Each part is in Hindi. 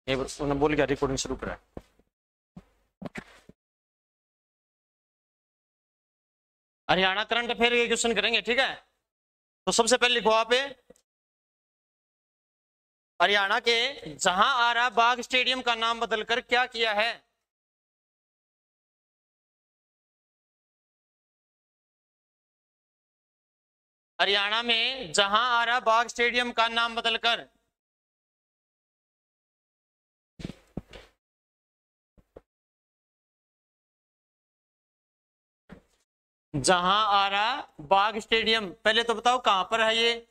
ये उन्होंने बोल गया रिकॉर्डिंग शुरू करा। हरियाणा करंट अफेयर के क्वेश्चन करेंगे, ठीक है। तो सबसे पहले लिखो आप, हरियाणा के जहां आरा बाग स्टेडियम का नाम बदलकर क्या किया है? हरियाणा में जहां आरा बाग स्टेडियम का नाम बदलकर जहां आरा बाग स्टेडियम, पहले तो बताओ कहां पर है ये?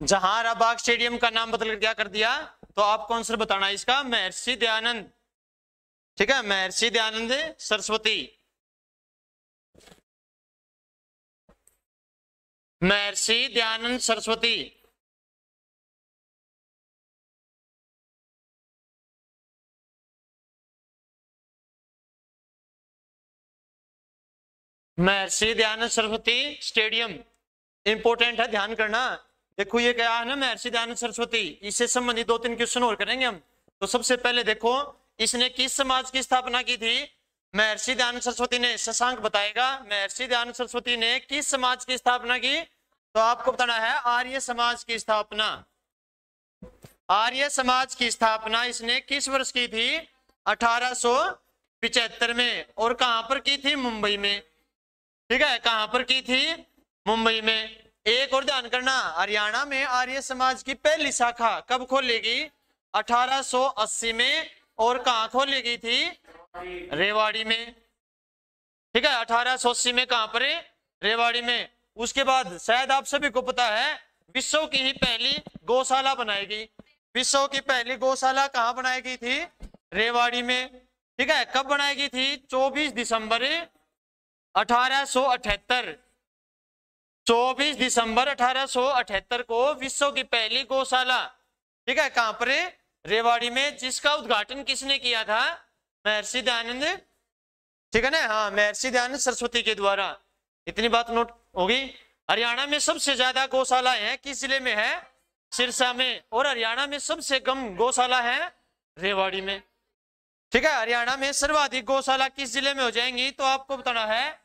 जहां आरा बाग स्टेडियम का नाम बदलकर क्या कर दिया? तो आपको आंसर बताना है इसका महर्षि दयानंद, ठीक है, महर्षि दयानंद सरस्वती, महर्षि दयानंद सरस्वती। महर्षि दयानंद सरस्वती स्टेडियम इंपोर्टेंट है, ध्यान करना। देखो ये क्या है ना, महर्षि दयानंद सरस्वती, इससे संबंधित 2-3 क्वेश्चन और करेंगे हम। तो सबसे पहले देखो इसने किस समाज की स्थापना की थी? महर्षि दयानंद सरस्वती ने, शशांक बताएगा, महर्षि दयानंद सरस्वती ने किस समाज की स्थापना की? तो आपको बताना है आर्य समाज की स्थापना। आर्य समाज की स्थापना इसने किस वर्ष की थी? 1875 में। और कहां पर की थी? मुंबई में, ठीक है, कहां पर की थी? मुंबई में। एक और ध्यान करना, हरियाणा में आर्य समाज की पहली शाखा कब खोलेगी? 1880 में। और कहां खोली गई थी? रेवाड़ी में, ठीक है, 1880 में। कहां पर? रेवाड़ी में। उसके बाद शायद आप सभी को पता है विश्व की ही पहली गौशाला बनाएगी। विश्व की पहली गौशाला कहां बनाई गई थी? रेवाड़ी में, ठीक है। कब बनाई गई थी? 24 दिसंबर 1878। 24 दिसंबर 1878 को विश्व की पहली गौशाला, ठीक है, कहां पर? रेवाड़ी में। जिसका उद्घाटन किसने किया था? महर्षि दयानंद, ठीक है ना, हाँ, महर्षि दयानंद सरस्वती के द्वारा। इतनी बात नोट होगी। हरियाणा में सबसे ज्यादा गौशालाएं हैं किस जिले में है? सिरसा में। और हरियाणा में सबसे कम गौशाला है रेवाड़ी में, ठीक है। हरियाणा में सर्वाधिक गौशाला किस जिले में हो जाएंगी? तो आपको बताना है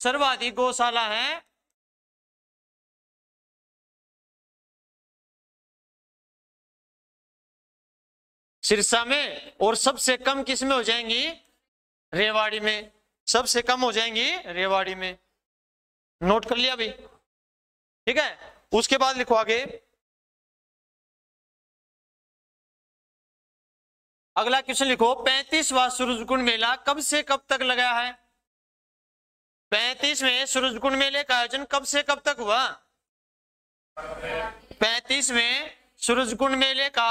सर्वाधिक गौशाला है सिरसा में। और सबसे कम किस में हो जाएंगी? रेवाड़ी में। सबसे कम हो जाएंगी रेवाड़ी में। नोट कर लिया भाई, ठीक है। उसके बाद लिखो आगे, अगला क्वेश्चन लिखो, 35वां सूरजकुंड मेला कब से कब तक लगा है? 35वें सूरजकुंड मेले का आयोजन कब से कब तक हुआ? 35वें सूरजकुंड मेले का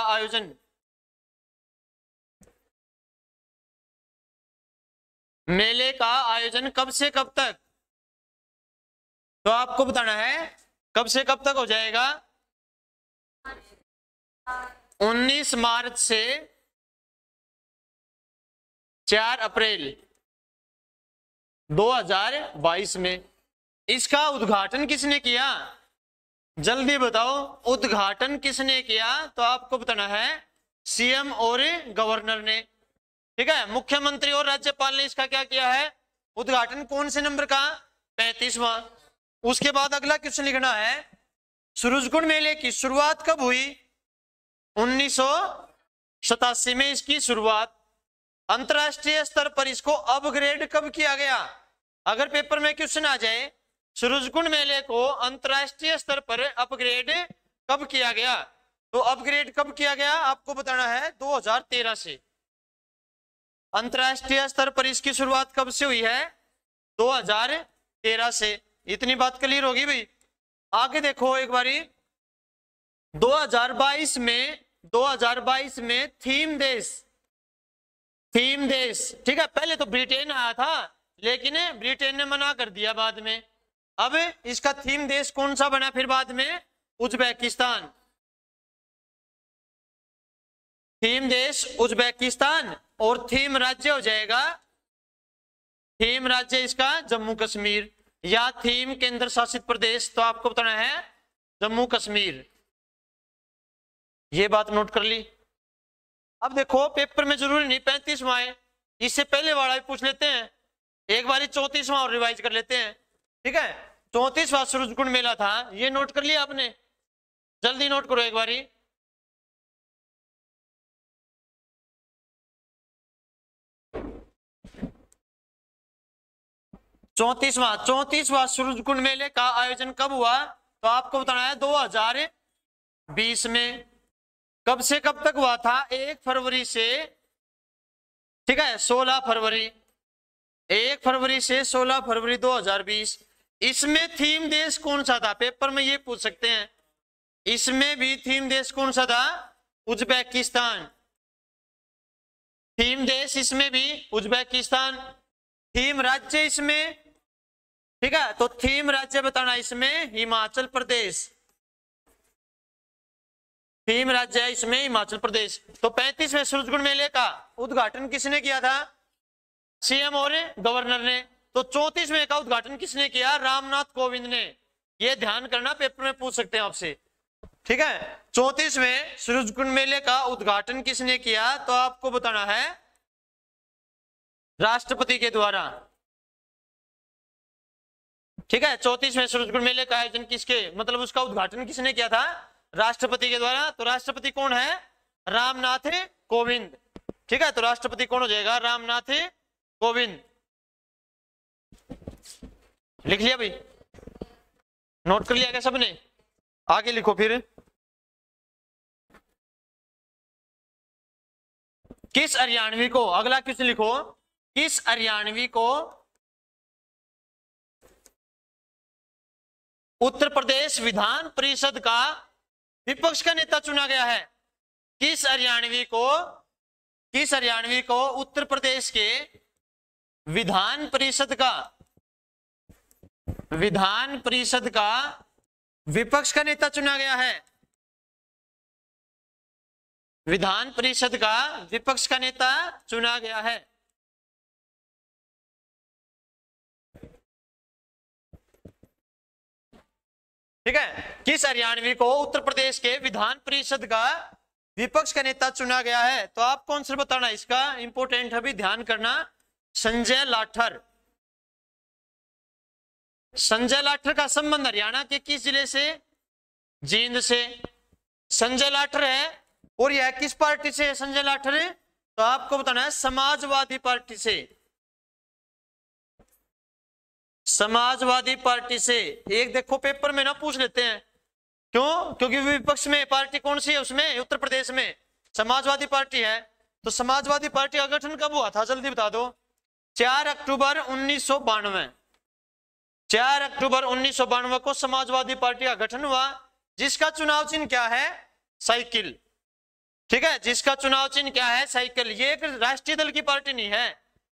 आयोजन कब से कब तक? तो आपको बताना है कब से कब तक हो जाएगा? 19 मार्च से 4 अप्रैल 2022 में। इसका उद्घाटन किसने किया? जल्दी बताओ, उद्घाटन किसने किया? तो आपको बताना है सीएम और गवर्नर ने, ठीक है। मुख्यमंत्री और राज्यपाल ने इसका क्या किया है? उद्घाटन। कौन से नंबर का? 35वां। उसके बाद अगला क्वेश्चन लिखना है, सूरजकुंड मेले की शुरुआत कब हुई? 1987 में इसकी शुरुआत। अंतरराष्ट्रीय स्तर पर इसको अपग्रेड कब किया गया? अगर पेपर में क्वेश्चन आ जाए सूरजकुंड मेले को अंतरराष्ट्रीय स्तर पर अपग्रेड कब किया गया, तो अपग्रेड कब किया गया आपको बताना है 2013 से। अंतरराष्ट्रीय स्तर पर इसकी शुरुआत कब से हुई है? 2013 से। इतनी बात क्लियर होगी भाई। आगे देखो एक बारी, 2022 में थीम देश, ठीक है। पहले तो ब्रिटेन आया था लेकिन ब्रिटेन ने मना कर दिया बाद में। अब इसका थीम देश कौन सा बना फिर बाद में? उज्बेकिस्तान। थीम देश उज्बेकिस्तान और थीम राज्य हो जाएगा थीम राज्य इसका जम्मू कश्मीर, या थीम केंद्र शासित प्रदेश, तो आपको बताना है जम्मू कश्मीर। ये बात नोट कर ली। अब देखो पेपर में जरूरी नहीं 35वां है, इससे पहले वाला भी पूछ लेते हैं, एक बार 34वां और रिवाइज कर लेते हैं। ठीक है, 34वां सूरजकुंड मेला था, ये नोट कर लिया आपने, जल्दी नोट करो एक बारी। चौंतीसवां सूरजकुंड मेले का आयोजन कब हुआ, तो आपको बताना है 2020 में। कब से कब तक हुआ था, 1 फरवरी से, ठीक है, 16 फरवरी, 1 फरवरी से 16 फरवरी 2020। इसमें थीम देश कौन सा था, पेपर में ये पूछ सकते हैं, इसमें भी थीम देश कौन सा था, उज्बेकिस्तान। थीम देश इसमें भी उज्बेकिस्तान। थीम राज्य इसमें, ठीक है, तो थीम राज्य बताना इसमें हिमाचल प्रदेश, थीम राज्य है इसमें हिमाचल प्रदेश। तो 35वें सूरजकुंड मेले का उद्घाटन किसने किया था, सीएम और गवर्नर ने। तो 34वें का उद्घाटन किसने किया, रामनाथ कोविंद ने। ये ध्यान करना, पेपर में पूछ सकते हैं आपसे। ठीक है, 34वें सूरजकुंड मेले का उद्घाटन किसने किया, तो आपको बताना है राष्ट्रपति के द्वारा। ठीक है, 34वें सूरजकुंड मेले का आयोजन किसके, मतलब उसका उद्घाटन किसने किया था, राष्ट्रपति के द्वारा। तो राष्ट्रपति कौन है, रामनाथ कोविंद। ठीक है, तो राष्ट्रपति कौन हो जाएगा, रामनाथ कोविंद। लिख लिया भाई, नोट कर लिया क्या सबने, आगे लिखो फिर। किस हरियाणवी को, अगला क्वेश्चन लिखो, किस हरियाणवी को उत्तर प्रदेश विधान परिषद का विपक्ष का नेता चुना गया है। किस हरियाणवी को उत्तर प्रदेश के विधान परिषद का विपक्ष का नेता चुना गया है, विधान परिषद का विपक्ष का नेता चुना गया है। ठीक है, किस हरियाणवी को उत्तर प्रदेश के विधान परिषद का विपक्ष का नेता चुना गया है, तो आपको आंसर बताना, इसका इंपोर्टेंट है भी, ध्यान करना, संजय लाठर। संजय लाठर का संबंध हरियाणा के किस जिले से, जींद से। संजय लाठर है, और यह किस पार्टी से है संजय लाठर, तो आपको बताना है समाजवादी पार्टी से, समाजवादी पार्टी से। एक देखो पेपर में ना पूछ लेते हैं, क्यों, क्योंकि विपक्ष में पार्टी कौन सी है उसमें, उत्तर प्रदेश में समाजवादी पार्टी है। तो समाजवादी पार्टी का गठन कब हुआ था, जल्दी बता दो, 4 अक्टूबर 1992, 4 अक्टूबर 1992 को समाजवादी पार्टी का गठन हुआ, जिसका चुनाव चिन्ह क्या है, साइकिल। ठीक है, जिसका चुनाव चिन्ह क्या है, साइकिल। ये एक राष्ट्रीय दल की पार्टी नहीं है,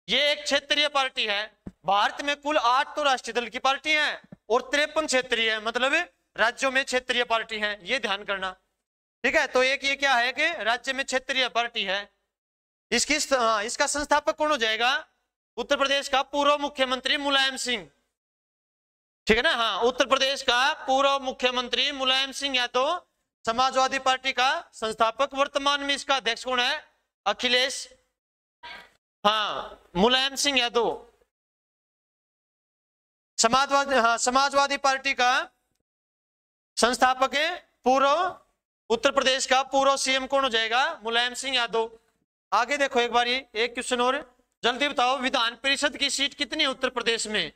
ये एक क्षेत्रीय पार्टी है। भारत में कुल 8 तो राष्ट्रीय दल की पार्टी हैं और 53 क्षेत्रीय है, मतलब राज्यों में क्षेत्रीय पार्टी है, ये ध्यान करना। ठीक है, तो एक ये क्या है कि राज्य में क्षेत्रीय पार्टी है। इसका संस्थापक कौन हो जाएगा, उत्तर प्रदेश का पूर्व मुख्यमंत्री मुलायम सिंह। ठीक है ना, हाँ, उत्तर प्रदेश का पूर्व मुख्यमंत्री मुलायम सिंह यादव समाजवादी पार्टी का संस्थापक। वर्तमान में इसका अध्यक्ष कौन है, अखिलेश, हाँ, मुलायम सिंह यादव। समाजवादी पार्टी का संस्थापक है, पूर्व उत्तर प्रदेश का पूर्व सीएम कौन हो जाएगा, मुलायम सिंह यादव। आगे देखो एक बारी, एक क्वेश्चन और, जल्दी बताओ, विधान परिषद की सीट कितनी है उत्तर प्रदेश में,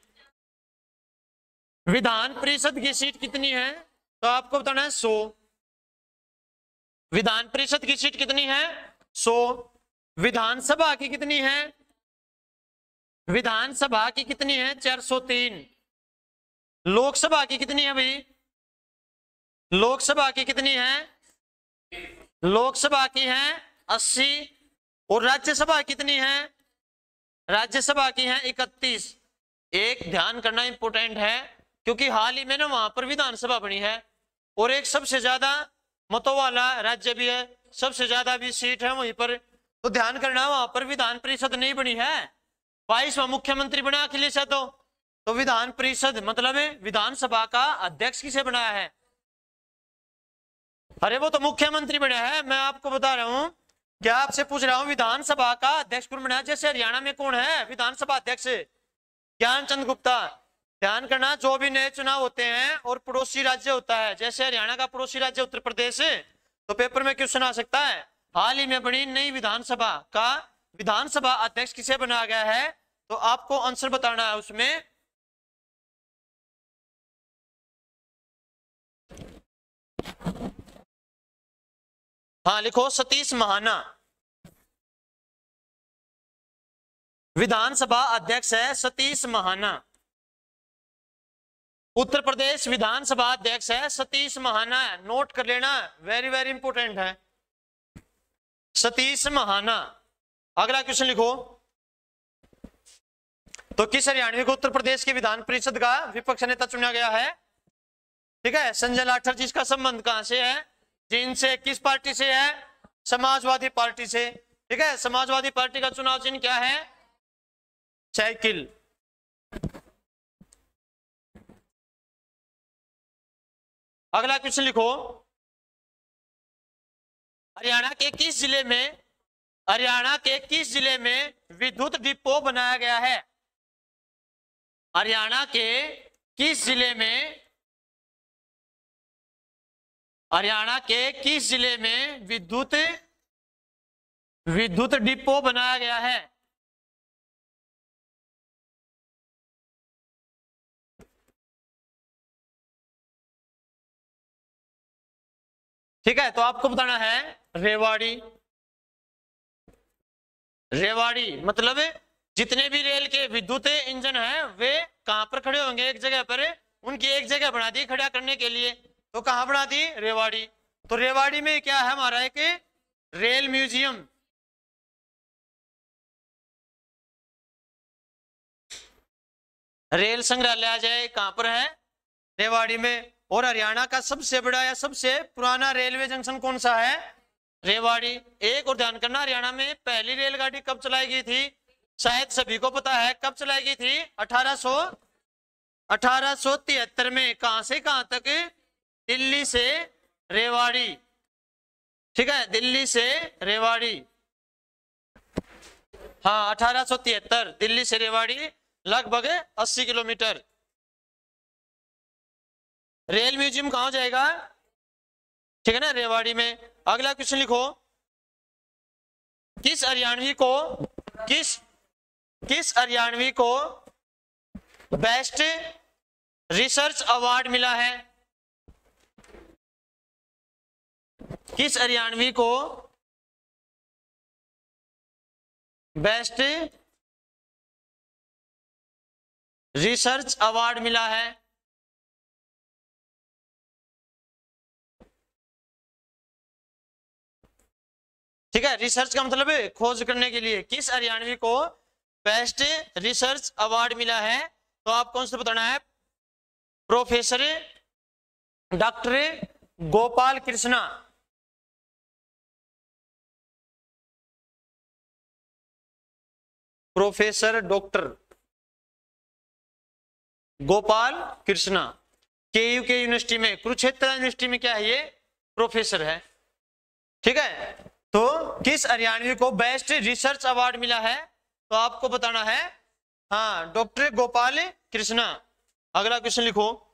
विधान परिषद की सीट कितनी है, तो आपको बताना है 100। विधान परिषद की सीट कितनी है, 100। विधानसभा की कितनी है, विधानसभा की कितनी है, 403। लोकसभा की कितनी है भाई, लोकसभा की कितनी है, लोकसभा की है 80। और राज्यसभा कितनी है, राज्यसभा की है 31। एक ध्यान करना इंपॉर्टेंट है, क्योंकि हाल ही में ना वहां पर विधानसभा बनी है, और एक सबसे ज्यादा मतों वाला राज्य भी है, सबसे ज्यादा भी सीट है वहीं पर। तो ध्यान करना, वहां पर विधान परिषद नहीं बनी है, 22वां मुख्यमंत्री बना अखिलेश यादव। तो विधान परिषद मतलब विधानसभा का अध्यक्ष किसे बनाया है? अरे वो तो मुख्यमंत्री बना है, मैं आपको बता रहा हूं, क्या आपसे पूछ रहा हूं विधानसभा का अध्यक्ष कौन बना है? जैसे हरियाणा में कौन है विधानसभा अध्यक्ष? ज्ञानचंद गुप्ता। ध्यान करना, जो भी नए चुनाव होते हैं और पड़ोसी राज्य होता है, जैसे हरियाणा का पड़ोसी राज्य उत्तर प्रदेश, तो पेपर में क्वेश्चन आ सकता है हाल ही में बनी नई विधानसभा का विधानसभा अध्यक्ष किसे बनाया गया है? तो आपको आंसर बताना है उसमें। हाँ लिखो, सतीश महाना विधानसभा अध्यक्ष है, सतीश महाना। उत्तर प्रदेश विधानसभा अध्यक्ष है सतीश महाना, नोट कर लेना, वेरी वेरी इंपोर्टेंट है, सतीश महाना। अगला क्वेश्चन लिखो, तो किस हरियाणवी को उत्तर प्रदेश के विधान परिषद का विपक्ष नेता चुना गया है? ठीक है, संजय लाठर जी। इसका संबंध कहां से है? जिनसे, किस पार्टी से है? समाजवादी पार्टी से। ठीक है, समाजवादी पार्टी का चुनाव चिन्ह क्या है? साइकिल। अगला क्वेश्चन लिखो, हरियाणा के किस जिले में, हरियाणा के किस जिले में विद्युत डिपो बनाया गया है? हरियाणा के किस जिले में, हरियाणा के किस जिले में विद्युत डिपो बनाया गया है? ठीक है, तो आपको बताना है रेवाड़ी। रेवाड़ी मतलब जितने भी रेल के विद्युत इंजन हैं वे कहां पर खड़े होंगे? एक जगह पर, उनकी एक जगह बना दी खड़ा करने के लिए। तो कहां बना दी? रेवाड़ी। तो रेवाड़ी में क्या है हमारा? एक रेल म्यूजियम, रेल संग्रहालय जाए कहां पर है? रेवाड़ी में। और हरियाणा का सबसे बड़ा या सबसे पुराना रेलवे जंक्शन कौन सा है? रेवाड़ी। एक और ध्यान करना, हरियाणा में पहली रेलगाड़ी कब चलाई गई थी? शायद सभी को पता है, कब चलाई गई थी? 1873 में। कहां से कहां तक? दिल्ली से रेवाड़ी। ठीक है, दिल्ली से रेवाड़ी। हाँ 1873, दिल्ली से रेवाड़ी लगभग 80 किलोमीटर। रेल म्यूजियम कहां जाएगा? ठीक है ना, रेवाड़ी में। अगला क्वेश्चन लिखो, किस हरियाणवी को बेस्ट रिसर्च अवार्ड मिला है? किस हरियाणवी को बेस्ट रिसर्च अवार्ड मिला है? ठीक है, रिसर्च का मतलब है खोज करने के लिए। किस हरियाणवी को बेस्ट रिसर्च अवार्ड मिला है? तो आपको कौन सा बताना है? Professor doctor Gopal Krishna. Professor doctor Gopal Krishna, KU के यूनिवर्सिटी में, कुरुक्षेत्र यूनिवर्सिटी में क्या है ये? प्रोफेसर है। ठीक है, तो किस हरियाणवी को बेस्ट रिसर्च अवार्ड मिला है? तो आपको बताना है हाँ डॉक्टर गोपाल कृष्णा। अगला क्वेश्चन लिखो,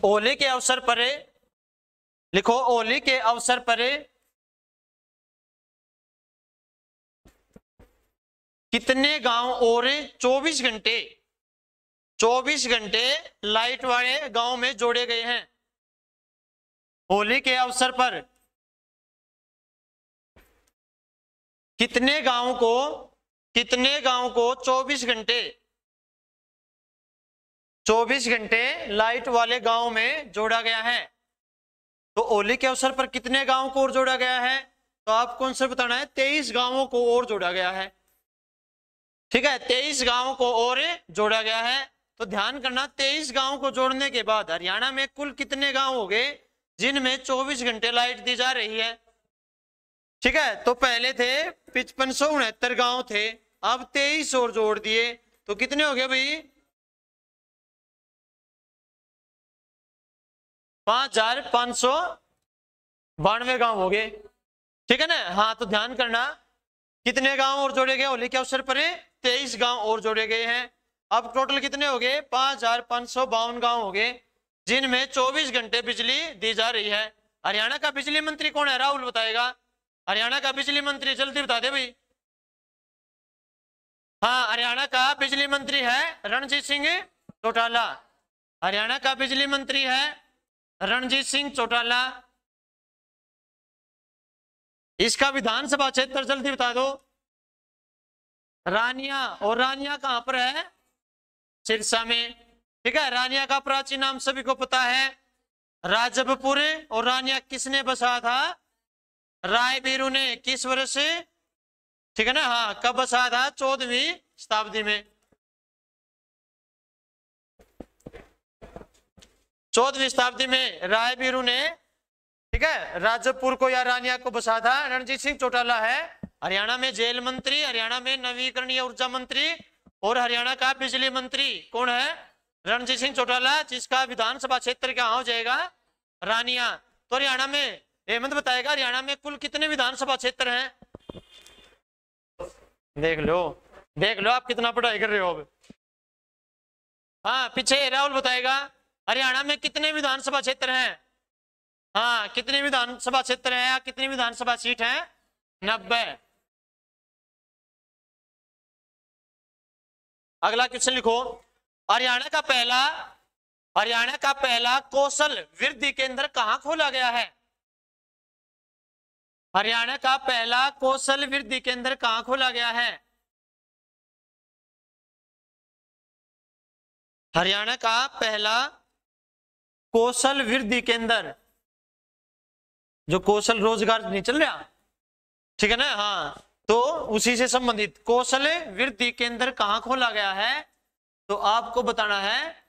होली के अवसर पर लिखो, होली के अवसर पर कितने गांव और 24 घंटे लाइट वाले गांव में जोड़े गए हैं? होली के अवसर पर कितने गांव को 24 घंटे लाइट वाले गांव में जोड़ा गया है? तो होली के अवसर पर कितने गांव को और जोड़ा गया है? तो आपको आंसर बताना है 23 गांवों को और जोड़ा गया है। ठीक है, 23 गांवों को और जोड़ा गया है। तो ध्यान करना, 23 गांवों को जोड़ने के बाद हरियाणा में कुल कितने गांव हो गए जिनमें 24 घंटे लाइट दी जा रही है। ठीक है, तो पहले थे 5569 गांव थे, अब 23 और जोड़ दिए तो कितने हो गए भाई, 5592 गांव हो गए। ठीक है ना। हाँ, तो ध्यान करना, कितने गांव और जोड़े गए होली के अवसर पर, 23 गांव और जोड़े गए हैं। अब टोटल कितने हो गए, 5552 गांव हो गए जिनमें 24 घंटे बिजली दी जा रही है। हरियाणा का बिजली मंत्री कौन है, राहुल बताएगा। हरियाणा का बिजली मंत्री जल्दी बता दे भाई। हाँ, हरियाणा का बिजली मंत्री है रणजीत सिंह चौटाला। हरियाणा का बिजली मंत्री है रणजीत सिंह चौटाला। इसका विधानसभा क्षेत्र जल्दी बता दो। रानिया, और रानिया कहां पर है, सिरसा में। ठीक है, रानिया का प्राचीन नाम सभी को पता है राजबपुर। और रानिया किसने बसाया था, रायबीरू ने। किस वर्ष से, ठीक है ना। हाँ, कब बसाया था, 14वीं शताब्दी में। 14वीं शताब्दी में रायबीरू ने, ठीक है, राजपुर को या रानिया को बसा था। रणजीत सिंह चौटाला है हरियाणा में जेल मंत्री, हरियाणा में नवीकरणीय ऊर्जा मंत्री और हरियाणा का बिजली मंत्री कौन है, रणजीत सिंह चौटाला, जिसका विधानसभा क्षेत्र क्या हो जाएगा, रानिया। तो हरियाणा में हेमंत बताएगा हरियाणा में कुल कितने विधानसभा क्षेत्र हैं। देख लो आप कितना पढ़ाई कर रहे हो अब। हाँ, पीछे राहुल बताएगा हरियाणा में कितने विधानसभा क्षेत्र हैं। हाँ, कितनी विधानसभा क्षेत्र है, कितनी विधानसभा सीट है, 90। अगला क्वेश्चन लिखो, हरियाणा का पहला कौशल वृद्धि केंद्र कहां खोला गया है। हरियाणा का पहला कौशल वृद्धि केंद्र कहां खोला गया है। हरियाणा का पहला कौशल वृद्धि केंद्र, जो कौशल रोजगार नहीं चल रहा, ठीक है ना। हाँ, तो उसी से संबंधित कौशल वृद्धि केंद्र कहां खोला गया है, तो आपको बताना है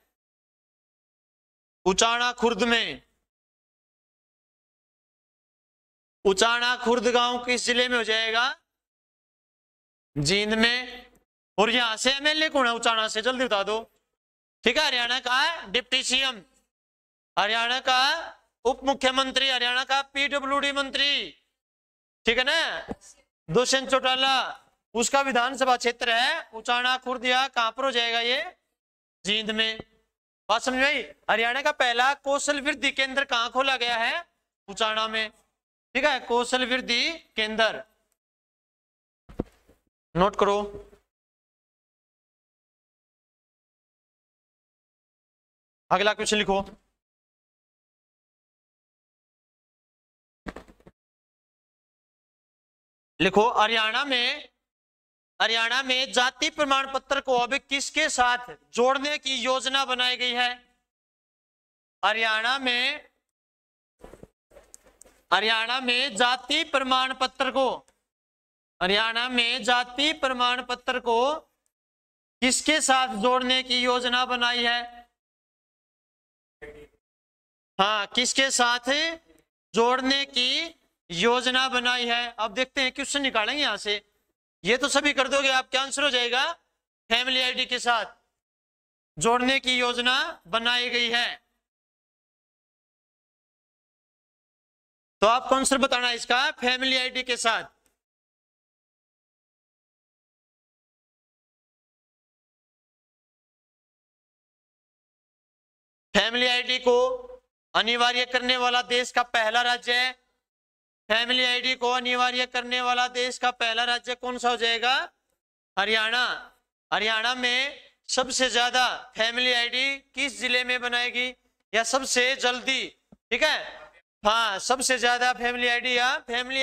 उचाना खुर्द में। उचाना खुर्द गांव किस जिले में हो जाएगा, जींद में। और यहां से एमएलए कौन है उचाना से, जल्दी बता दो। ठीक है, हरियाणा का डिप्टी सीएम, हरियाणा का उप मुख्यमंत्री, हरियाणा का पीडब्ल्यूडी मंत्री, ठीक है ना, दुष्यंत चौटाला, उसका विधानसभा क्षेत्र है उचाना खुर्द। कहां पर हो जाएगा ये, जींद में। बात समझ में आई। हरियाणा का पहला कौशल वृद्धि केंद्र कहां खोला गया है, उचाना में। ठीक है, कौशल वृद्धि केंद्र नोट करो। अगला क्वेश्चन लिखो, हरियाणा में जाति प्रमाण पत्र को अब किसके साथ जोड़ने की योजना बनाई गई है। हरियाणा में जाति प्रमाण पत्र को किसके साथ जोड़ने की योजना बनाई है। हाँ, किसके साथ जोड़ने की योजना बनाई है। अब देखते हैं, क्वेश्चन निकालेंगे यहां से। ये तो सभी कर दोगे आप, क्या आंसर हो जाएगा, फैमिली आईडी के साथ जोड़ने की योजना बनाई गई है। तो आपको आंसर बताना है इसका, फैमिली आईडी के साथ। फैमिली आईडी को अनिवार्य करने वाला देश का पहला राज्य है। फैमिली आईडी को अनिवार्य करने वाला देश का पहला राज्य कौन सा हो जाएगा, हरियाणा। हरियाणा में सबसे ज्यादा फैमिली आईडी किस जिले में बनाएगी, या सबसे जल्दी, ठीक है। हाँ, सबसे ज्यादा फैमिली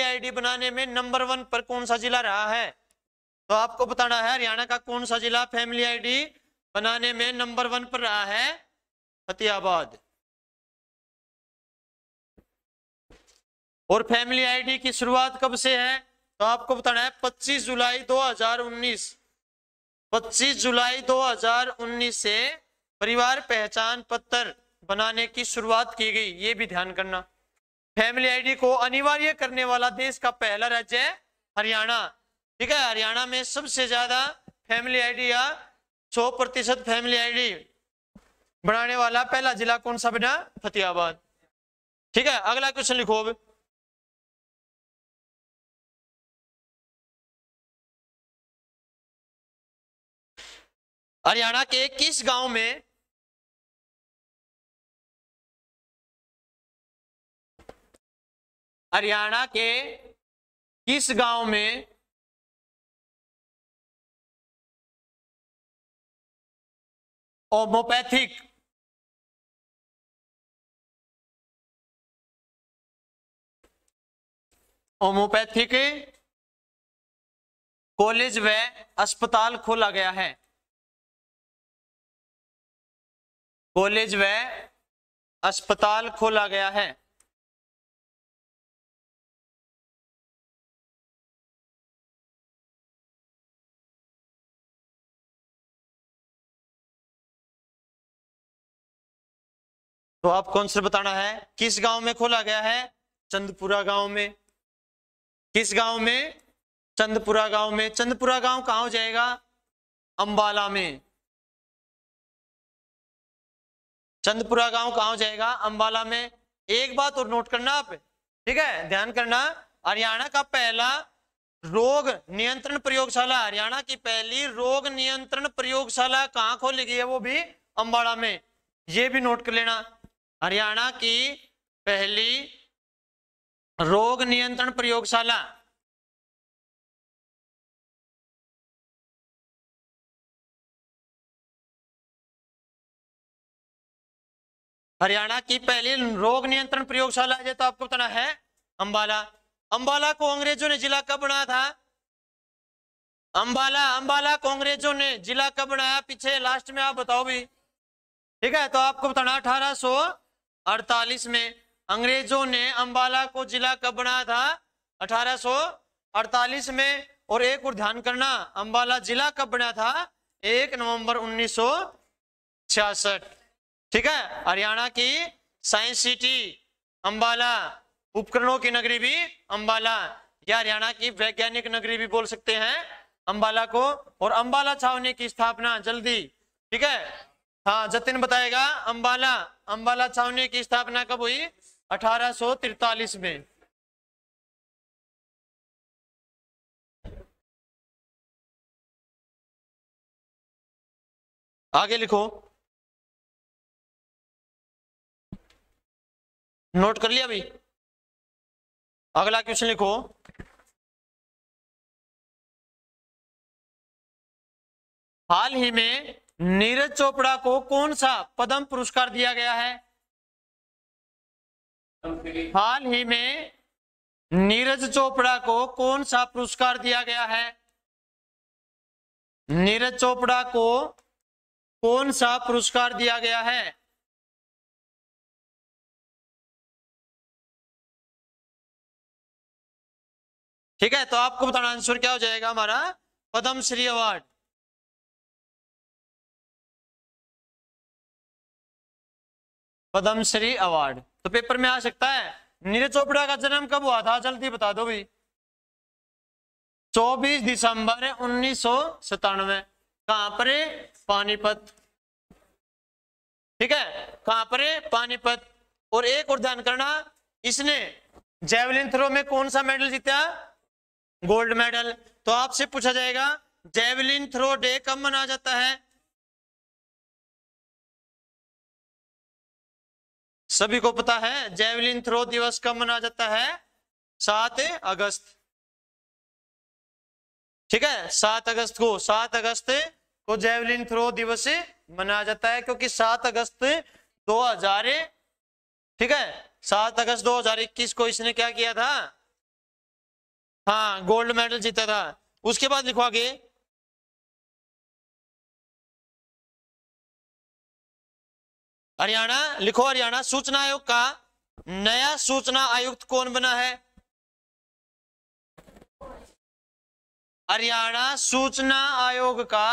आईडी बनाने में नंबर 1 पर कौन सा जिला रहा है। तो आपको बताना है हरियाणा का कौन सा जिला फैमिली आईडी बनाने में नंबर 1 पर रहा है, फतेहाबाद। और फैमिली आईडी की शुरुआत कब से है, तो आपको बताना है 25 जुलाई 2019। 25 जुलाई 2019 से परिवार पहचान पत्र बनाने की शुरुआत की गई, ये भी ध्यान करना। फैमिली आईडी को अनिवार्य करने वाला देश का पहला राज्य है हरियाणा। ठीक है, हरियाणा में सबसे ज्यादा फैमिली आईडी या 100% फैमिली आईडी बनाने वाला पहला जिला कौन सा बना? फतेहाबाद। ठीक है, अगला क्वेश्चन लिखो अब। हरियाणा के किस गांव में हरियाणा के किस गांव में होम्योपैथिक कॉलेज व अस्पताल खोला गया है? कॉलेज व अस्पताल खोला गया है। तो आपको आंसर बताना है। किस गांव में खोला गया है? चंदपुरा गांव में। किस गांव में? चंदपुरा गांव में। चंदपुरा गांव कहां हो जाएगा? अंबाला में। चंदपुरा गांव कहां हो जाएगा? अंबाला में। एक बात और नोट करना आप, ठीक है, ध्यान करना। हरियाणा का पहला रोग नियंत्रण प्रयोगशाला, हरियाणा की पहली रोग नियंत्रण प्रयोगशाला कहां खोली गई है? वो भी अंबाला में। ये भी नोट कर लेना। हरियाणा की पहली रोग नियंत्रण प्रयोगशाला हरियाणा की पहली रोग नियंत्रण प्रयोगशाला है, तो आपको बताना है अंबाला। अंबाला को अंग्रेजों ने जिला कब बनाया था? अंबाला को अंग्रेजों ने जिला कब बनाया? पीछे लास्ट में आप बताओ भी। ठीक है, तो आपको बताना 1848 में अंग्रेजों ने अंबाला को जिला कब बनाया था? 1848 में। और एक और ध्यान करना, अंबाला जिला कब बना था? 1 नवंबर 1966। ठीक है, हरियाणा की साइंस सिटी अंबाला, उपकरणों की नगरी भी अंबाला, या हरियाणा की वैज्ञानिक नगरी भी बोल सकते हैं अंबाला को। और अंबाला छावनी की स्थापना जल्दी, ठीक है, हाँ जतिन बताएगा। अंबाला छावनी की स्थापना कब हुई? 1843 में। आगे लिखो, नोट कर लिया अभी? अगला क्वेश्चन लिखो। हाल ही में नीरज चोपड़ा को कौन सा पद्म पुरस्कार दिया गया है? हाल ही में नीरज चोपड़ा को कौन सा पुरस्कार दिया गया है? नीरज चोपड़ा को कौन सा पुरस्कार दिया गया है? ठीक है, तो आपको बताना आंसर क्या हो जाएगा हमारा? पद्मश्री अवार्ड। पद्मश्री अवार्ड तो पेपर में आ सकता है। नीरज चोपड़ा का जन्म कब हुआ था? जल्दी बता दो भाई। 24 दिसंबर 1997। कहां पर? पानीपत। ठीक है, कहां पर? पानीपत। और एक और ध्यान करना, इसने जेवलिन थ्रो में कौन सा मेडल जीता? Gold medal. तो आपसे पूछा जाएगा जेवलिन थ्रो डे कब मनाया जाता है? सभी को पता है जेवलिन थ्रो दिवस कब मनाया जाता है? 7 अगस्त। ठीक है, 7 अगस्त को जेवलिन थ्रो दिवस मनाया जाता है, क्योंकि 7 अगस्त 2000, ठीक है, 7 अगस्त 2021 को इसने क्या किया था? हाँ, गोल्ड मेडल जीता था। उसके बाद लिखो आगे, हरियाणा लिखो। हरियाणा सूचना आयोग का नया सूचना आयुक्त कौन बना है? हरियाणा सूचना आयोग का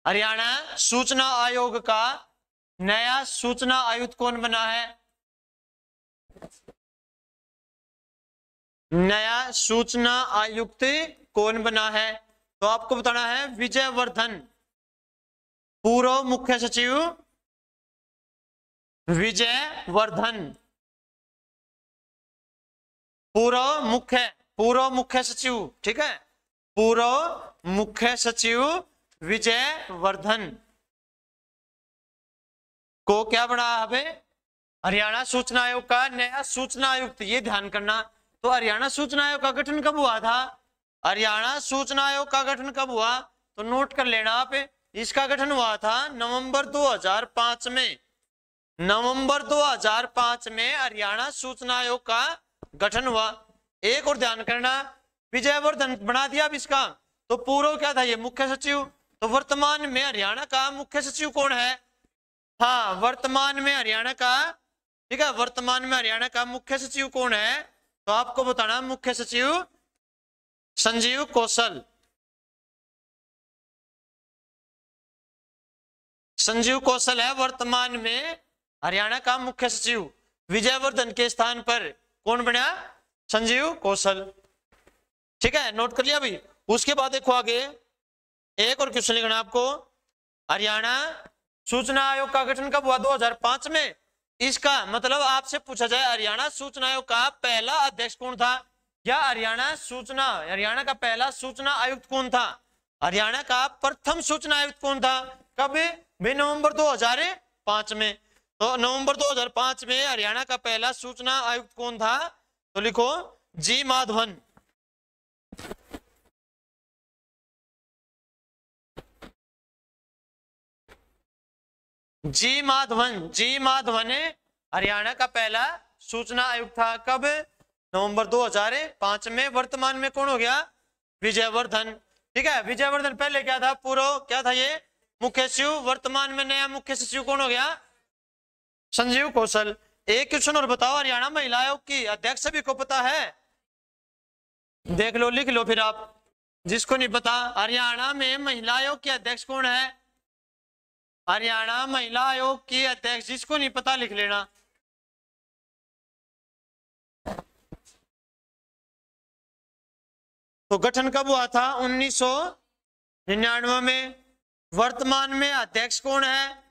हरियाणा सूचना आयोग का नया सूचना आयुक्त कौन बना है? नया सूचना आयुक्त कौन बना है? तो आपको बताना है विजय वर्धन। पूर्व मुख्य सचिव विजय वर्धन। पूर्व मुख्य सचिव, ठीक है, पूर्व मुख्य सचिव विजय वर्धन को क्या बना है? हरियाणा सूचना आयोग का नया सूचना आयुक्त। ये ध्यान करना। तो हरियाणा सूचना आयोग का गठन कब हुआ था? हरियाणा सूचना आयोग का गठन कब हुआ? तो नोट कर लेना आप। इसका गठन हुआ था नवंबर 2005 में। नवंबर 2005 में हरियाणा सूचना आयोग का गठन हुआ। एक और ध्यान करना, विजयवर्धन बना दिया अब इसका। तो पूर्व क्या था? ये मुख्य सचिव। तो वर्तमान में हरियाणा का मुख्य सचिव कौन है? हाँ, वर्तमान में हरियाणा का, ठीक है, वर्तमान में हरियाणा का मुख्य सचिव कौन है? तो आपको बताना मुख्य सचिव संजीव कौशल। संजीव कौशल है वर्तमान में हरियाणा का मुख्य सचिव। विजयवर्धन के स्थान पर कौन बना? संजीव कौशल। ठीक है, नोट कर लिया भाई। उसके बाद देखो आगे एक और क्वेश्चन लिखना आपको। हरियाणा सूचना आयोग का गठन कब हुआ? 2005 में। इसका मतलब आपसे पूछा जाए हरियाणा सूचना आयोग का पहला अध्यक्ष कौन था, या हरियाणा का पहला सूचना आयुक्त कौन था? हरियाणा का प्रथम सूचना आयुक्त कौन था? कब? भाई नवंबर 2005 में। तो नवंबर 2005 में हरियाणा का पहला सूचना आयुक्त कौन था? तो लिखो जी माधवन। जी माधवन हरियाणा का पहला सूचना आयुक्त था। कब? नवंबर 2005 में। वर्तमान में कौन हो गया? विजयवर्धन। ठीक है, विजयवर्धन पहले क्या था? पूर्व क्या था? ये मुख्य सचिव। वर्तमान में नया मुख्य सचिव कौन हो गया? संजीव कौशल। एक क्वेश्चन और बताओ, हरियाणा महिला आयोग की अध्यक्ष सभी को पता है? देख लो, लिख लो फिर आप, जिसको नहीं पता। हरियाणा में महिला आयोग की अध्यक्ष कौन है? हरियाणा महिला आयोग की अध्यक्ष, जिसको नहीं पता लिख लेना। तो गठन कब हुआ था? 1999 में। वर्तमान में अध्यक्ष कौन है?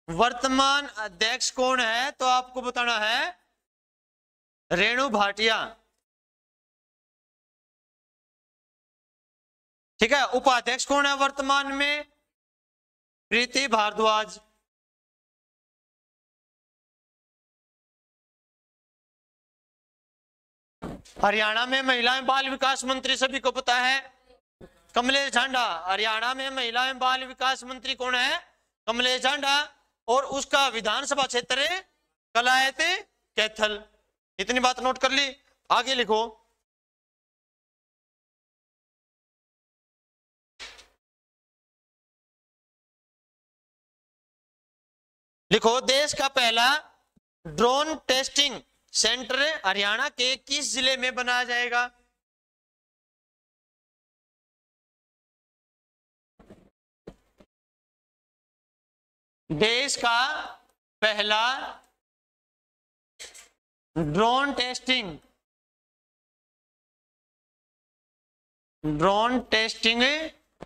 वर्तमान अध्यक्ष कौन है? तो आपको बताना है रेणु भाटिया। ठीक है, उपाध्यक्ष कौन है वर्तमान में? प्रीति भारद्वाज। हरियाणा में महिला एवं बाल विकास मंत्री सभी को पता है, कमलेश ढांडा। हरियाणा में महिला एवं बाल विकास मंत्री कौन है? कमलेश ढांडा। और उसका विधानसभा क्षेत्र कलायत कैथल। इतनी बात नोट कर ली। आगे लिखो, देश का पहला ड्रोन टेस्टिंग सेंटर हरियाणा के किस जिले में बनाया जाएगा? देश का पहला ड्रोन टेस्टिंग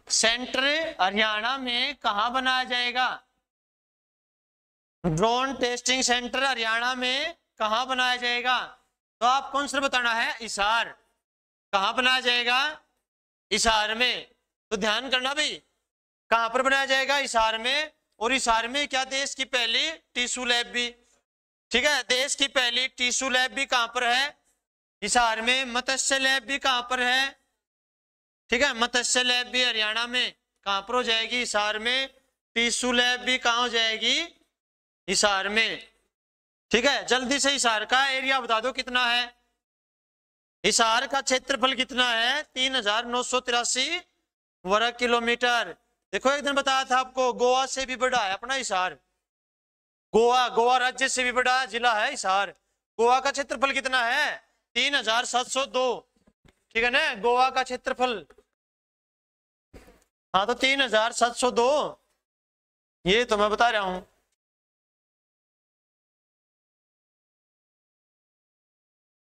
सेंटर हरियाणा में कहां बनाया जाएगा? ड्रोन टेस्टिंग सेंटर हरियाणा में कहां बनाया जाएगा? तो आपको आंसर बताना है हिसार। कहां बनाया जाएगा? हिसार में। तो ध्यान करना भाई, कहां पर बनाया जाएगा? हिसार में। और हिसार में क्या? देश की पहली टिश्यू लैब भी। ठीक है, देश की पहली टिश्यू लैब भी कहां पर है? हिसार में। मत्स्य लैब भी कहां पर है? ठीक है, मत्स्य लैब भी हरियाणा में। कहां पर हो जाएगी? हिसार में। टिश्यू लैब भी कहां हो जाएगी? हिसार में। ठीक है, जल्दी से हिसार का एरिया बता दो कितना है? हिसार का क्षेत्रफल कितना है? 3983 वर्ग किलोमीटर। देखो, एक दिन बताया था आपको, गोवा से भी बड़ा है अपना हिसार। गोवा राज्य से भी बड़ा जिला है हिसार। गोवा का क्षेत्रफल कितना है? 3702। ठीक है ना, गोवा का क्षेत्रफल। हाँ तो 3702, ये तो मैं बता रहा हूं।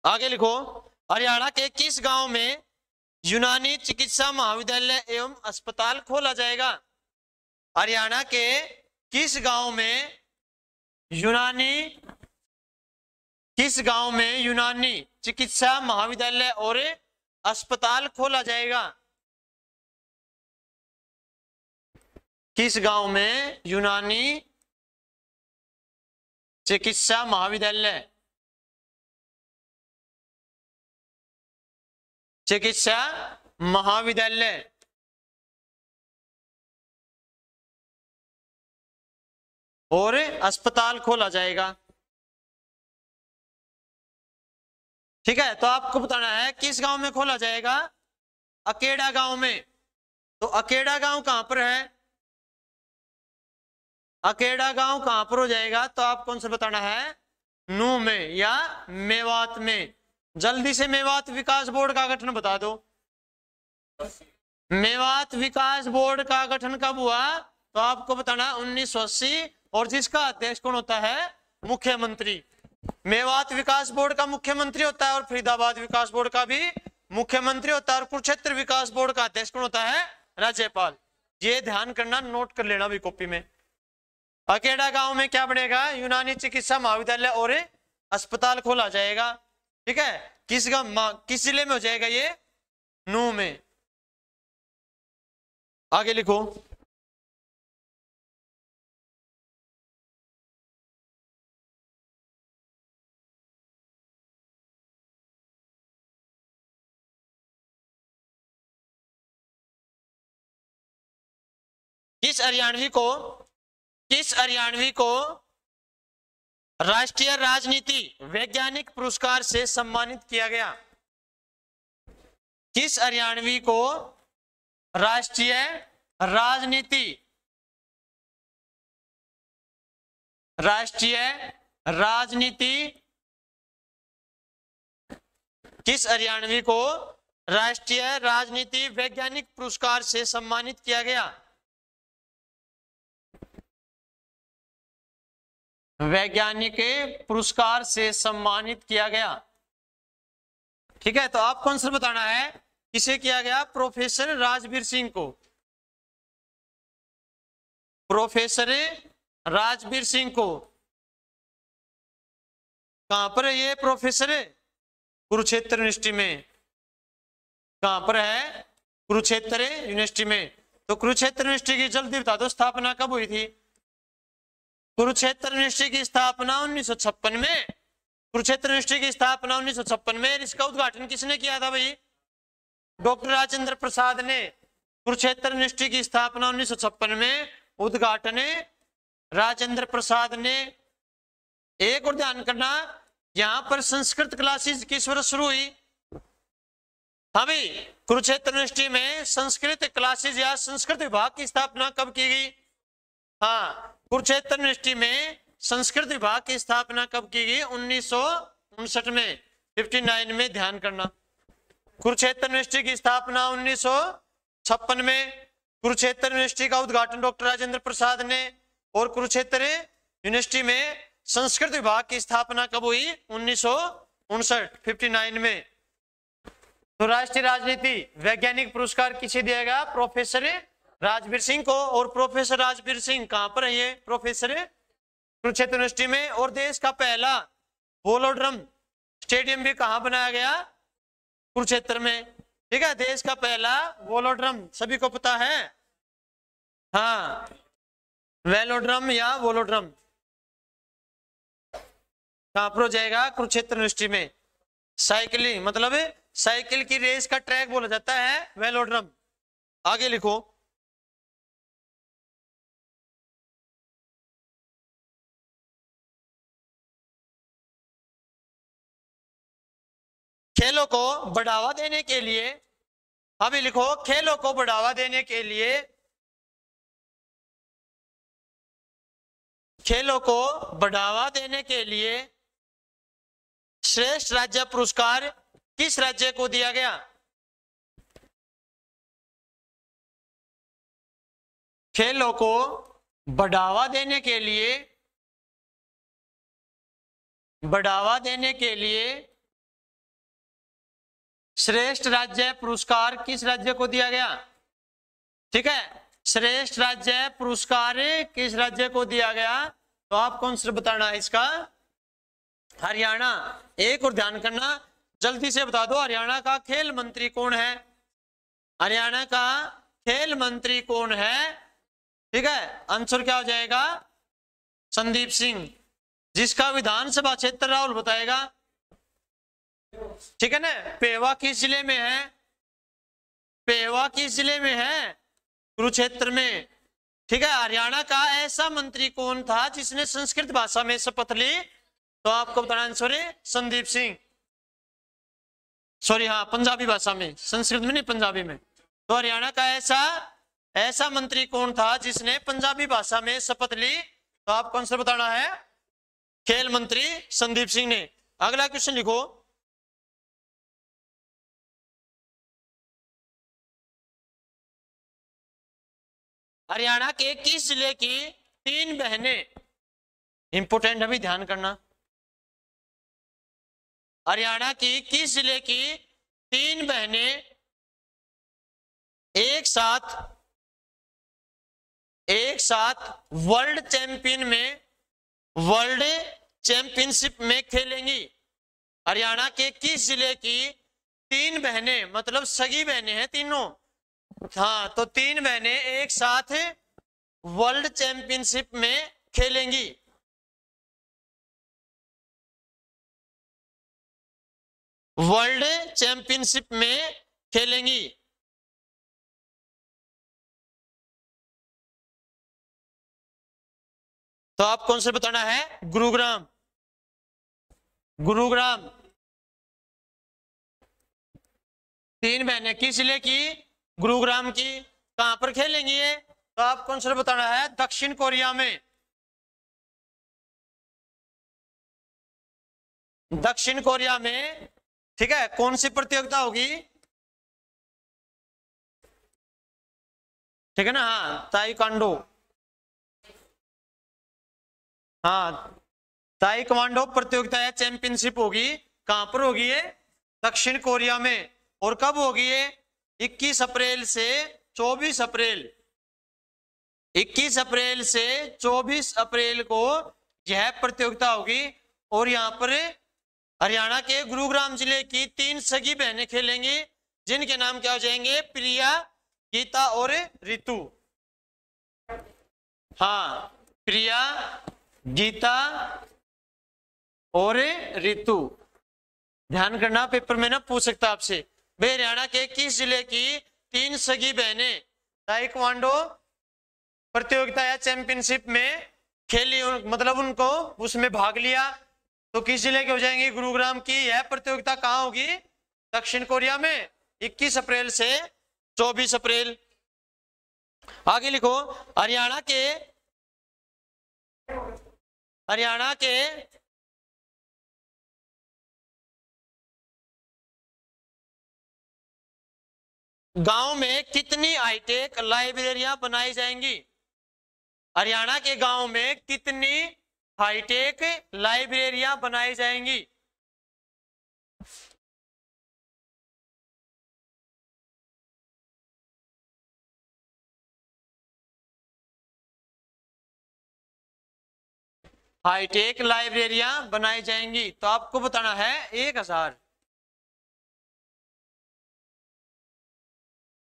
आगे लिखो, हरियाणा के किस गांव में यूनानी चिकित्सा महाविद्यालय एवं अस्पताल खोला जाएगा? हरियाणा के किस गांव में यूनानी चिकित्सा महाविद्यालय और अस्पताल खोला जाएगा? किस गांव में यूनानी चिकित्सा महाविद्यालय और अस्पताल खोला जाएगा? ठीक है, तो आपको बताना है किस गांव में खोला जाएगा। अकेड़ा गांव में। तो अकेड़ा गांव कहां पर है? अकेड़ा गांव कहां पर हो जाएगा? तो आप कौन सा बताना है, नूह में या मेवात में। जल्दी से मेवात विकास बोर्ड का गठन बता दो। मेवात विकास बोर्ड का गठन कब हुआ? तो आपको बताना 1980, और जिसका अध्यक्ष कौन होता है, मुख्यमंत्री। मेवात विकास बोर्ड का मुख्यमंत्री होता है और फरीदाबाद विकास बोर्ड का भी मुख्यमंत्री होता है, और कुरुक्षेत्र विकास बोर्ड का अध्यक्ष कौन होता है, राज्यपाल। ये ध्यान करना, नोट कर लेना भी कॉपी में। अकेड़ा गांव में क्या बनेगा, यूनानी चिकित्सा महाविद्यालय और अस्पताल खोला जाएगा। ठीक है, किस जिले में हो जाएगा ये, नूह में। आगे लिखो, किस हरियाणवी को राष्ट्रीय राजनीति वैज्ञानिक पुरस्कार से सम्मानित किया गया? किस हरियाणवी को राष्ट्रीय राजनीति किस हरियाणवी को राष्ट्रीय राजनीति वैज्ञानिक पुरस्कार से सम्मानित किया गया? वैज्ञानिक पुरस्कार से सम्मानित किया गया। ठीक है, तो आपको आंसर बताना है किसे किया गया, प्रोफेसर राजवीर सिंह को। प्रोफेसर राजवीर सिंह को। कहां पर है ये प्रोफेसर? कुरुक्षेत्र यूनिवर्सिटी में। कहां पर है, कुरुक्षेत्र यूनिवर्सिटी में। तो कुरुक्षेत्र यूनिवर्सिटी की जल्दी बता दो, स्थापना कब हुई थी? कुरुक्षेत्र यूनिवर्सिटी की स्थापना 1956 में। कुरुक्षेत्र यूनिवर्सिटी की स्थापना 1956 में। इसका उद्घाटन किसने किया था भाई? डॉक्टर राजेंद्र प्रसाद ने। कुरुक्षेत्र यूनिवर्सिटी की स्थापना 1956 में, उद्घाटन राजेंद्र प्रसाद ने। एक और ध्यान करना, यहां पर संस्कृत क्लासेस किस वर्ष शुरू हुई? हाँ भाई, कुरुक्षेत्र यूनिवर्सिटी में संस्कृत क्लासेस या संस्कृत विभाग की स्थापना कब की गई? हाँ, कुरुक्षेत्र यूनिवर्सिटी में संस्कृत विभाग की स्थापना कब की गई? 1959 में, 59 में। ध्यान करना, कुरुक्षेत्र यूनिवर्सिटी की स्थापना 1956 में। कुरुक्षेत्र यूनिवर्सिटी का उद्घाटन डॉक्टर राजेंद्र प्रसाद ने। और कुरुक्षेत्र यूनिवर्सिटी में संस्कृत विभाग की स्थापना कब हुई? 1959, 59 में। तो राष्ट्रीय राजनीति वैज्ञानिक पुरस्कार किसे दिया गया? प्रोफेसर राजवीर सिंह को। और प्रोफेसर राजवीर सिंह कहां पर है ये प्रोफेसर? कुरुक्षेत्र यूनिवर्सिटी में। और देश का पहला वोलोड्रम स्टेडियम भी कहां बनाया गया? कुरुक्षेत्र में। ठीक है, देश का पहला वोलोड्रम सभी को पता है, हाँ, वेलोड्रम या वोलोड्रम कहां पर हो जाएगा? कुरुक्षेत्र यूनिवर्सिटी में। साइकिलिंग मतलब साइकिल की रेस का ट्रैक बोला जाता है वेलोड्रम। आगे लिखो, खेलों को बढ़ावा देने के लिए, अभी लिखो, खेलों को बढ़ावा देने के लिए, खेलों को बढ़ावा देने के लिए श्रेष्ठ राज्य पुरस्कार किस राज्य को दिया गया? खेलों को बढ़ावा देने के लिए श्रेष्ठ राज्य पुरस्कार किस राज्य को दिया गया? ठीक है, श्रेष्ठ राज्य पुरस्कार किस राज्य को दिया गया? तो आपको आंसर बताना है इसका हरियाणा। एक और ध्यान करना, जल्दी से बता दो, हरियाणा का खेल मंत्री कौन है? हरियाणा का खेल मंत्री कौन है? ठीक है, आंसर क्या हो जाएगा? संदीप सिंह, जिसका विधानसभा क्षेत्र राहुल बताएगा। ठीक है ना। पेवा किस जिले में है? पेवा किस जिले में है? कुरुक्षेत्र में। ठीक है, हरियाणा का ऐसा मंत्री कौन था जिसने संस्कृत भाषा में शपथ ली? तो आपको बताना आंसर है संदीप सिंह। सॉरी, हाँ, पंजाबी भाषा में, संस्कृत में नहीं, पंजाबी में। तो हरियाणा का ऐसा मंत्री कौन था जिसने पंजाबी भाषा में शपथ ली? तो आपको आंसर बताना है खेल मंत्री संदीप सिंह ने। अगला क्वेश्चन लिखो, हरियाणा के किस जिले की 3 बहनें, इंपोर्टेंट अभी ध्यान करना, हरियाणा की किस जिले की 3 बहनें एक साथ वर्ल्ड चैंपियनशिप में खेलेंगी? हरियाणा के किस जिले की 3 बहनें, मतलब सगी बहनें हैं तीनों, हाँ, तो 3 बहनें एक साथ वर्ल्ड चैंपियनशिप में खेलेंगी? वर्ल्ड चैंपियनशिप में खेलेंगी। तो आप कौन से बताना है? गुरुग्राम। 3 बहनें किस जिले की? गुरुग्राम की। कहां पर खेलेंगी ये? तो आप कौन सा बताना है? दक्षिण कोरिया में। दक्षिण कोरिया में। ठीक है, कौन सी प्रतियोगिता होगी? ठीक है ना, हाँ, ताइक्वांडो। हाँ, ताइक्वांडो प्रतियोगिता है, चैंपियनशिप होगी। कहां पर होगी ये? दक्षिण कोरिया में। और कब होगी ये? 21 अप्रैल से 24 अप्रैल। 21 अप्रैल से 24 अप्रैल को यह प्रतियोगिता होगी। और यहाँ पर हरियाणा के गुरुग्राम जिले की 3 सगी बहनें खेलेंगी, जिनके नाम क्या हो जाएंगे? प्रिया, गीता और रितु। हाँ, प्रिया, गीता और रितु। ध्यान करना, पेपर में ना पूछ सकता आपसे, भाई हरियाणा के किस जिले की 3 सगी बहनें ताइक्वांडो प्रतियोगिता या चैंपियनशिप में खेली, मतलब उनको उसमें भाग लिया, तो किस जिले के हो जाएंगे? गुरुग्राम की। यह प्रतियोगिता कहां होगी? दक्षिण कोरिया में, 21 अप्रैल से 24 अप्रैल। आगे लिखो, हरियाणा के गांव में कितनी हाईटेक लाइब्रेरियां बनाई जाएंगी? हरियाणा के गांव में कितनी हाईटेक लाइब्रेरियां बनाई जाएंगी? हाईटेक लाइब्रेरियां बनाई जाएंगी, तो आपको बताना है 1000।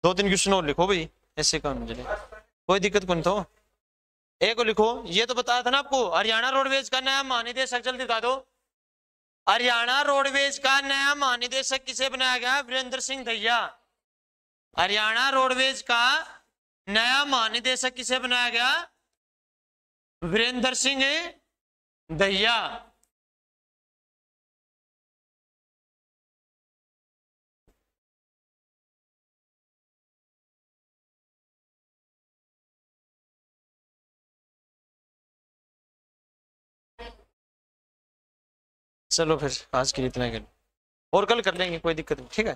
2-3 क्वेश्चन और लिखो भाई, ऐसे काम मुझे कोई दिक्कत कौन तो। एक को लिखो, ये तो बताया था ना आपको, हरियाणा रोडवेज का नया महानिदेशक, जल्दी बता दो। हरियाणा रोडवेज का नया महानिदेशक किसे बनाया गया? वीरेंद्र सिंह दहिया। हरियाणा रोडवेज का नया महानिदेशक किसे बनाया गया? वीरेंद्र सिंह दहिया। चलो फिर आज के लिए इतना ही कर, और कल कर लेंगे, कोई दिक्कत नहीं, ठीक है।